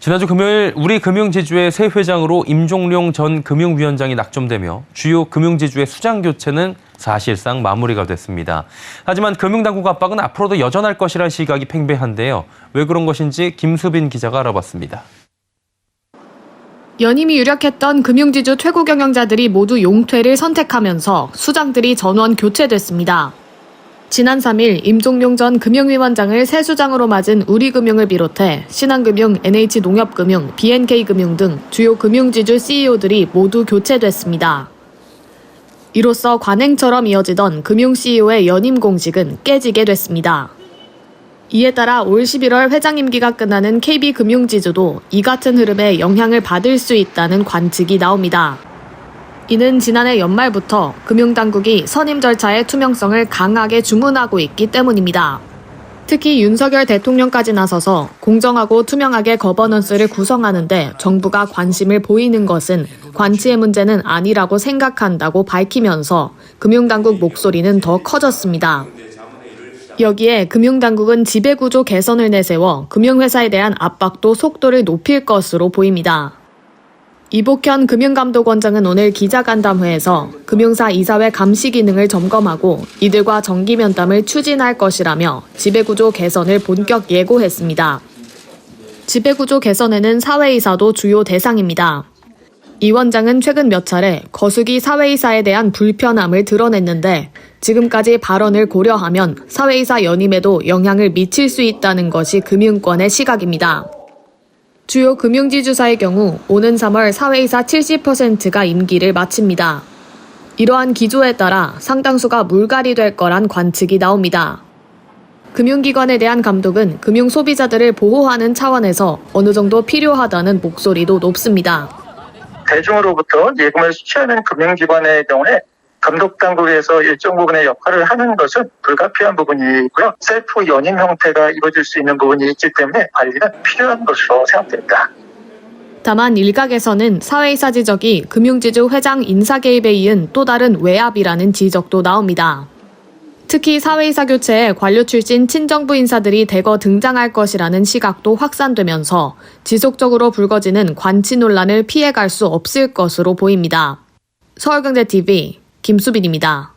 지난주 금요일 우리금융지주의 새 회장으로 임종룡 전 금융위원장이 낙점되며 주요 금융지주의 수장 교체는 사실상 마무리가 됐습니다. 하지만 금융당국 압박은 앞으로도 여전할 것이라는 시각이 팽배한데요. 왜 그런 것인지 김수빈 기자가 알아봤습니다. 연임이 유력했던 금융지주 최고 경영자들이 모두 용퇴를 선택하면서 수장들이 전원 교체됐습니다. 지난 3일 임종룡 전 금융위원장을 새 수장으로 맞은 우리금융을 비롯해 신한금융, NH농협금융, BNK금융 등 주요 금융지주 CEO들이 모두 교체됐습니다. 이로써 관행처럼 이어지던 금융 CEO의 연임 공식은 깨지게 됐습니다. 이에 따라 올 11월 회장 임기가 끝나는 KB금융지주도 이 같은 흐름에 영향을 받을 수 있다는 관측이 나옵니다. 이는 지난해 연말부터 금융당국이 선임 절차의 투명성을 강하게 주문하고 있기 때문입니다. 특히 윤석열 대통령까지 나서서 공정하고 투명하게 거버넌스를 구성하는 데 정부가 관심을 보이는 것은 관치의 문제는 아니라고 생각한다고 밝히면서 금융당국 목소리는 더 커졌습니다. 여기에 금융당국은 지배구조 개선을 내세워 금융회사에 대한 압박도 속도를 높일 것으로 보입니다. 이복현 금융감독원장은 오늘 기자간담회에서 금융사 이사회 감시 기능을 점검하고 이들과 정기 면담을 추진할 것이라며 지배구조 개선을 본격 예고했습니다. 지배구조 개선에는 사회이사도 주요 대상입니다. 이 원장은 최근 몇 차례 거수기 사회이사에 대한 불편함을 드러냈는데 지금까지 발언을 고려하면 사회이사 연임에도 영향을 미칠 수 있다는 것이 금융권의 시각입니다. 주요 금융지주사의 경우 오는 3월 사회이사 70%가 임기를 마칩니다. 이러한 기조에 따라 상당수가 물갈이 될 거란 관측이 나옵니다. 금융기관에 대한 감독은 금융소비자들을 보호하는 차원에서 어느 정도 필요하다는 목소리도 높습니다. 대중으로부터 예금을 수취하는 금융기관의 경우에 감독당국에서 일정 부분의 역할을 하는 것은 불가피한 부분이고요. 셀프 연임 형태가 이루어질 수 있는 부분이 있기 때문에 관리는 필요한 것으로 생각됩니다. 다만 일각에서는 사회이사 지적이 금융지주 회장 인사 개입에 이은 또 다른 외압이라는 지적도 나옵니다. 특히 사회이사 교체에 관료 출신 친정부 인사들이 대거 등장할 것이라는 시각도 확산되면서 지속적으로 불거지는 관치 논란을 피해갈 수 없을 것으로 보입니다. 서울경제TV 김수빈입니다.